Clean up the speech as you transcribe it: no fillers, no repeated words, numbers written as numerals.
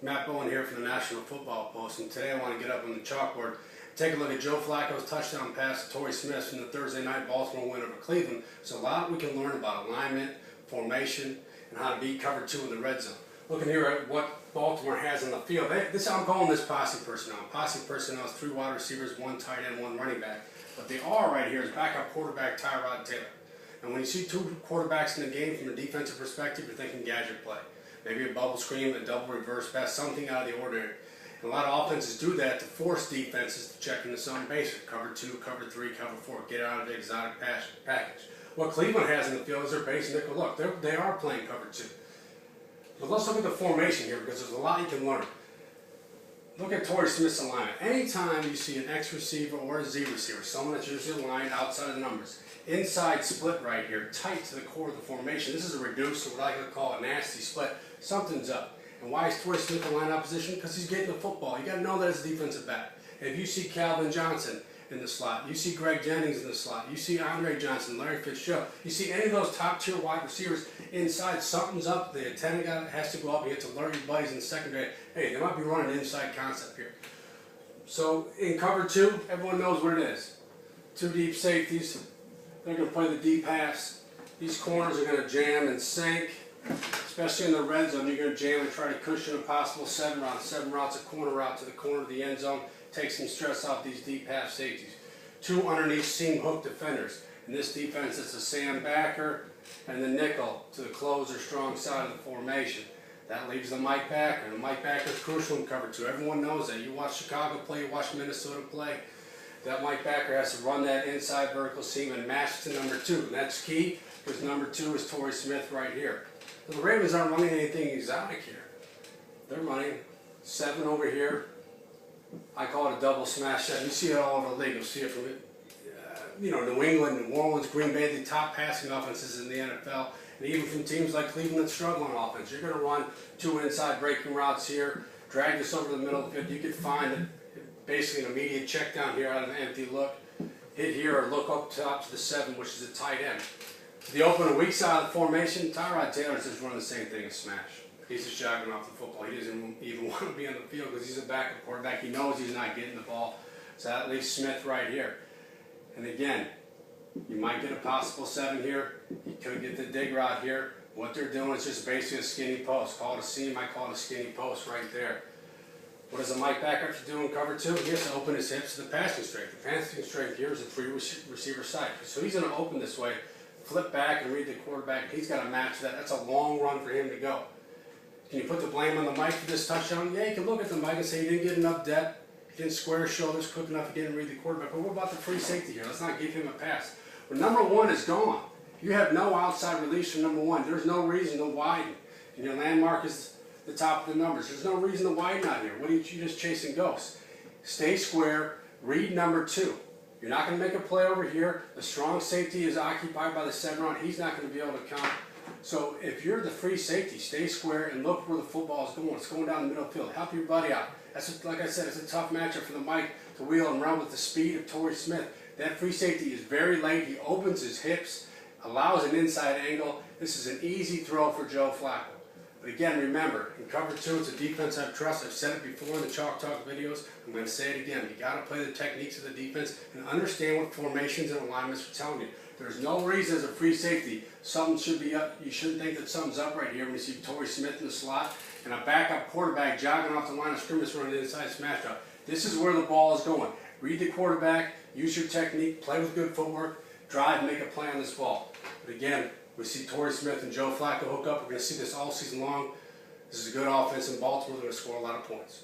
Matt Bowen here from the National Football Post, and today I want to get up on the chalkboard, take a look at Joe Flaco's touchdown pass to Torrey Smith from the Thursday night Baltimore win over Cleveland. There's a lot we can learn about alignment, formation, and how to beat cover two in the red zone. Looking here at what Baltimore has on the field, I'm calling this posse personnel. Posse personnel is 3 wide receivers, 1 tight end, 1 running back. But they are right here is backup quarterback Tyrod Taylor. And when you see 2 quarterbacks in the game from a defensive perspective, you're thinking gadget play. Maybe a bubble screen, a double reverse pass, something out of the ordinary. And a lot of offenses do that to force defenses to check into something basic. Cover 2, cover 3, cover 4, get out of the exotic package. What Cleveland has in the field is their base nickel look. They are playing cover 2. But let's look at the formation here because there's a lot you can learn. Look at Torrey Smith's alignment. Anytime you see an X receiver or a Z receiver, someone that's usually aligned outside of the numbers, inside split right here, tight to the core of the formation. This is a reduced, or what I could call a nasty split. Something's up. And why is Torrey Smith in line opposition? Because he's getting the football. You got to know that as a defensive back. If you see Calvin Johnson in the slot, you see Greg Jennings in the slot, you see Andre Johnson, Larry Fitzgerald, you see any of those top tier wide receivers inside, something's up. The antenna guy has to go up. You have to alert your buddies in the secondary. Hey, they might be running an inside concept here. So in cover 2, everyone knows what it is. 2 deep safeties. They're going to play the deep pass. These corners are going to jam and sink. Especially in the red zone, you're going to jam and try to cushion a possible 7 route. 7 routes a corner route to the corner of the end zone. Take some stress off these deep half safeties. 2 underneath seam hook defenders. In this defense, it's a Sam backer and the nickel to the closer strong side of the formation. That leaves the Mike backer. And the Mike backer is crucial in cover 2. Everyone knows that. You watch Chicago play, you watch Minnesota play. That Mike backer has to run that inside vertical seam and match to number 2. And that's key because number 2 is Torrey Smith right here. So the Ravens aren't running anything exotic here. They're running 7 over here. I call it a double smash 7. You see it all over the league. You'll see it from New England, New Orleans, Green Bay, the top passing offenses in the NFL. And even from teams like Cleveland that struggle on offense. You're going to run 2 inside breaking routes here, drag this over the middle of the field. You could find it, basically an immediate check down here out of an empty look. Hit here or look up top to the 7, which is a tight end. The open and weak side of the formation, Tyrod Taylor's just running the same thing as smash. He's just jogging off the football. He doesn't even want to be on the field because he's a backup quarterback. He knows he's not getting the ball. So that leaves Smith right here. And again, you might get a possible 7 here. You could get the dig route here. What they're doing is just basically a skinny post. Call it a seam, I call it a skinny post right there. What does a Mike backer have to do in cover 2? He has to open his hips to the passing strength. The passing strength here is a 3 receiver side. So he's going to open this way, flip back and read the quarterback. He's got to match that. That's a long run for him to go. Can you put the blame on the Mike for this touchdown? Yeah, you can look at the Mike and say he didn't get enough depth. He didn't square his shoulders quick enough. He didn't read the quarterback. But what about the free safety here? Let's not give him a pass. Well, number 1 is gone. You have no outside release from number 1. There's no reason to widen. And your landmark is the top of the numbers. There's no reason to widen out here. What are you just chasing ghosts? Stay square. Read number 2. You're not going to make a play over here. The strong safety is occupied by the 7 round. He's not going to be able to count. So if you're the free safety, stay square and look where the football is going. It's going down the middle of the field. Help your buddy out. That's like I said, it's a tough matchup for the Mike to wheel and run with the speed of Torrey Smith. That free safety is very late. He opens his hips, allows an inside angle. This is an easy throw for Joe Flaco. But again, remember, in cover 2, it's a defense I trust. I've said it before in the Chalk Talk videos. I'm going to say it again. You got to play the techniques of the defense and understand what formations and alignments are telling you. There's no reason as a free safety something should be up. You shouldn't think that something's up right here when you see Torrey Smith in the slot and a backup quarterback jogging off the line of scrimmage running the inside smash drop. This is where the ball is going. Read the quarterback, use your technique, play with good footwork, drive, make a play on this ball. But again, we see Torrey Smith and Joe Flaco hook up. We're going to see this all season long. This is a good offense in Baltimore. They're going to score a lot of points.